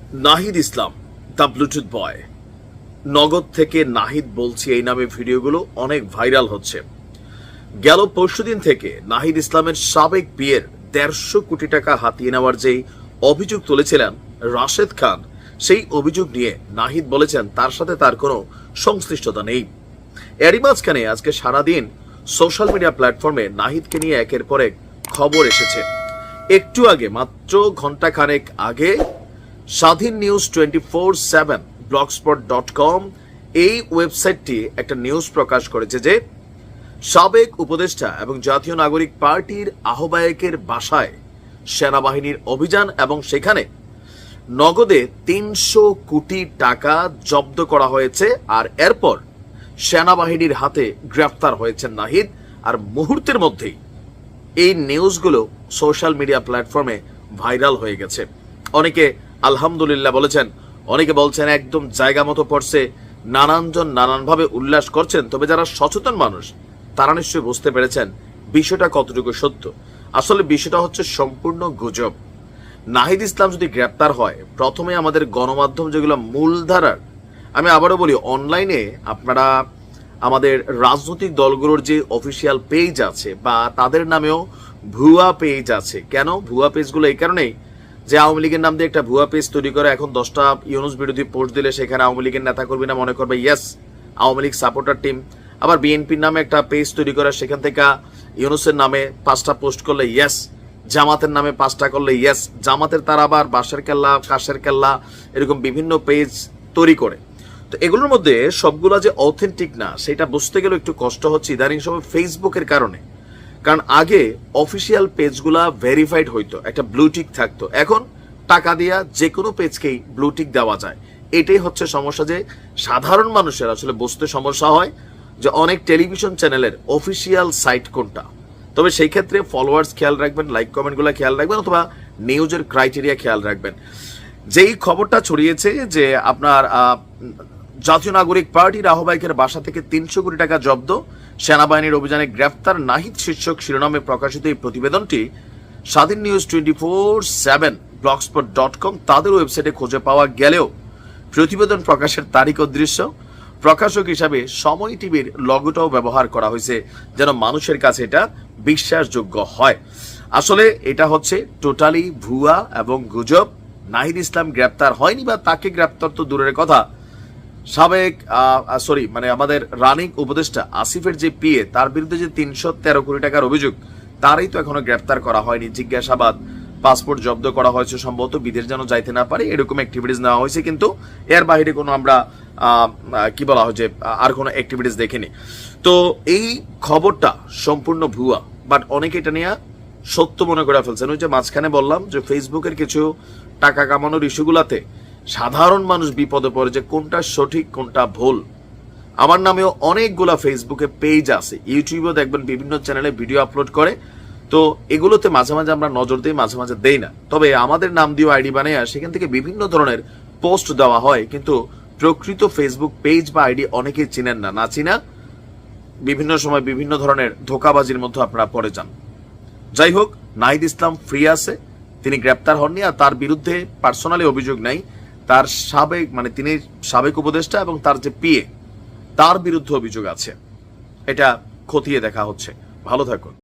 Nahid Islam the Bluetooth বয়, নগদ থেকে নাহিদ বলছি এই নামে ভিডিওগুলো অনেক ভাইরাল হচ্ছে। গেল পরশুদিন থেকে নাহিদ ইসলামের সাবেক বিয়ের ১৫০ কোটি টাকা হাতিয়ে নেওয়ার যেই অভিযোগ তুলেছিলেন রাশেদ খান, সেই অভিযোগ নিয়ে নাহিদ বলেছেন তার সাথে তার কোনো সংশ্লিষ্টতা নেই। এরই মাঝখানে আজকে সারাদিন সোশ্যাল মিডিয়া প্ল্যাটফর্মে নাহিদকে নিয়ে একের পর এক খবর এসেছে। একটু আগে, মাত্র ঘন্টাখানেক আগে, স্বাধীন নিউজ 24/7 blogspot.com এই ওয়েবসাইটটি একটা নিউজ প্রকাশ করেছে যে সাবেক উপদেষ্টা এবং জাতীয় নাগরিক পার্টির আহ্বায়কের বাসায় সেনাবাহিনীর অভিযান এবং সেখানে নগদে ৩০০ কোটি টাকা জব্দ করা হয়েছে। আর এরপর সেনাবাহিনীর হাতে গ্রেফতার হয়েছেন নাহিদ। আর মুহূর্তের মধ্যেই এই নিউজগুলো সোশ্যাল মিডিয়া প্ল্যাটফর্মে ভাইরাল হয়ে গেছে। অনেকে আলহামদুলিল্লাহ বলেছেন, অনেকে বলছেন একদম জায়গা মতো পড়ছে, নানানজন নানানভাবে উল্লাস করছেন। তবে যারা সচেতন মানুষ তারা নিশ্চয়ই বুঝতে পেরেছেন বিষয়টা কতটুকু সত্য। আসলে বিষয়টা হচ্ছে সম্পূর্ণ গুজব। নাহিদ ইসলাম যদি গ্রেপ্তার হয়, প্রথমে আমাদের গণমাধ্যম যেগুলো মূলধারার, আমি আবারও বলি, অনলাইনে আপনারা আমাদের রাজনৈতিক দলগুলোর যে অফিসিয়াল পেজ আছে বা তাদের নামেও ভুয়া পেজ আছে। কেন ভুয়া পেজগুলো? এই কারণেই যে আওয়ামী লীগের নাম দিয়ে একটা ভুয়া পেজ তৈরি করে এখন 10টা ইউনুস বিরোধী পোস্ট দিলে সেখানে আওয়ামী লীগের নেতা কর্মীরা মনে করবে yes Awami League supporter team. আবার বিএনপির নামে একটা পেজ তৈরি করে সেখান থেকে ইউনুসের নামে 5টা পোস্ট করলে ইয়েস, জামাতের নামে 5টা করলে ইয়েস, জামাতের তারা আবার বাঁশের কেল্লা, কাশের কেল্লা, এরকম বিভিন্ন পেজ তৈরি করে। তো এগুলোর মধ্যে সবগুলো যে অথেন্টিক না সেটা বুঝতে গেলে একটু কষ্ট হচ্ছে ইদানিং সময় ফেসবুকের কারণে। কারণ আগে অফিসিয়াল পেজগুলা ভেরিফাইড হইতো, একটা ব্লুটিক থাকতো। এখন টাকা দিয়া যে কোনো পেজকেই ব্লুটিক দেওয়া যায়। এটাই হচ্ছে সমস্যা, যে সাধারণ মানুষের আসলে বুঝতে সমস্যা হয় যে অনেক টেলিভিশন চ্যানেলের অফিসিয়াল সাইট কোনটা। তবে সেই ক্ষেত্রে ফলোয়ার্স খেয়াল রাখবেন, লাইক কমেন্টগুলো খেয়াল রাখবেন, অথবা নিউজের ক্রাইটেরিয়া খেয়াল রাখবেন। যেই খবরটা ছড়িয়েছে যে আপনার জাতীয় নাগরিক পার্টির আহ্বায়কের বাসা থেকে ৩০০ কোটি টাকা জব্দ, সেনাবাহিনীর অভিযানে গ্রেফতার নাহিদ শীর্ষক শিরোনামে প্রকাশিত এই প্রতিবেদনটি স্বাধীন নিউজ 24/7 blogspot.com তাদের ওয়েবসাইটে খুঁজে পাওয়া গেলেও প্রতিবেদন প্রকাশের তারিখ ও দৃশ্য, প্রকাশক হিসাবে সময় টিভির লগোটাও ব্যবহার করা হয়েছে যেন মানুষের কাছে এটা বিশ্বাসযোগ্য হয়। আসলে এটা হচ্ছে টোটালি ভুয়া এবং গুজব। নাহিদ ইসলাম গ্রেপ্তার হয়নি, বা তাকে গ্রেপ্তার তো দূরের কথা, সাবেক আমাদের রানিং উপদেষ্টা আসিফের যে পিএ, তার বিরুদ্ধে যে ৩১৩ কোটি টাকার অভিযোগ, তারই তো এখনো গ্রেপ্তার করা হয়নি। জিজ্ঞাসাবাদ, পাসপোর্ট জব্দ করা হয়েছে, সম্ভবত বিদেশ যেন যাইতে না পারে এরকম অ্যাক্টিভিটিস নেওয়া হয়েছে, কিন্তু এর বাইরে কোনো আমরা কি বলা হয় যে আর কোনো অ্যাক্টিভিটিস দেখিনি। তো এই খবরটা সম্পূর্ণ ভুয়া, বাট অনেকে এটা নিয়ে সত্য মনে করে ফেলছেন। ওই যে মাঝখানে বললাম যে ফেসবুকের কিছু টাকা কামানোর ইস্যুগুলাতে সাধারণ মানুষ বিপদে পড়ে যে কোনটা সঠিক কোনটা ভুল। আমার নামেও অনেকগুলা ফেসবুকে পেজ আছে, ইউটিউবেও দেখবেন বিভিন্ন চ্যানেলে ভিডিও আপলোড করে। তো এগুলোতে মাঝে মাঝে আমরা নজর দিই, মাঝে মাঝে দেই না। তবে আমাদের নাম দিয়ে আইডি বানিয়ে সেখান থেকে বিভিন্ন ধরনের পোস্ট দেওয়া হয়, কিন্তু প্রকৃত ফেসবুক পেজ বা আইডি অনেকেই চিনেন না। না চিনা বিভিন্ন সময় বিভিন্ন ধরনের ধোঁকাবাজির মধ্যে আপনারা পড়ে যান। যাই হোক, নাহিদ ইসলাম ফ্রি আছে, তিনি গ্রেপ্তার হননি। আর তার বিরুদ্ধে পার্সোনালি অভিযোগ নাই, তার তিনি সাবেক উপদেষ্টা এবং তার যে পিএ, তার বিরুদ্ধে অভিযোগ আছে। এটা খতিয়ে দেখা হচ্ছে। ভালো থাকুন।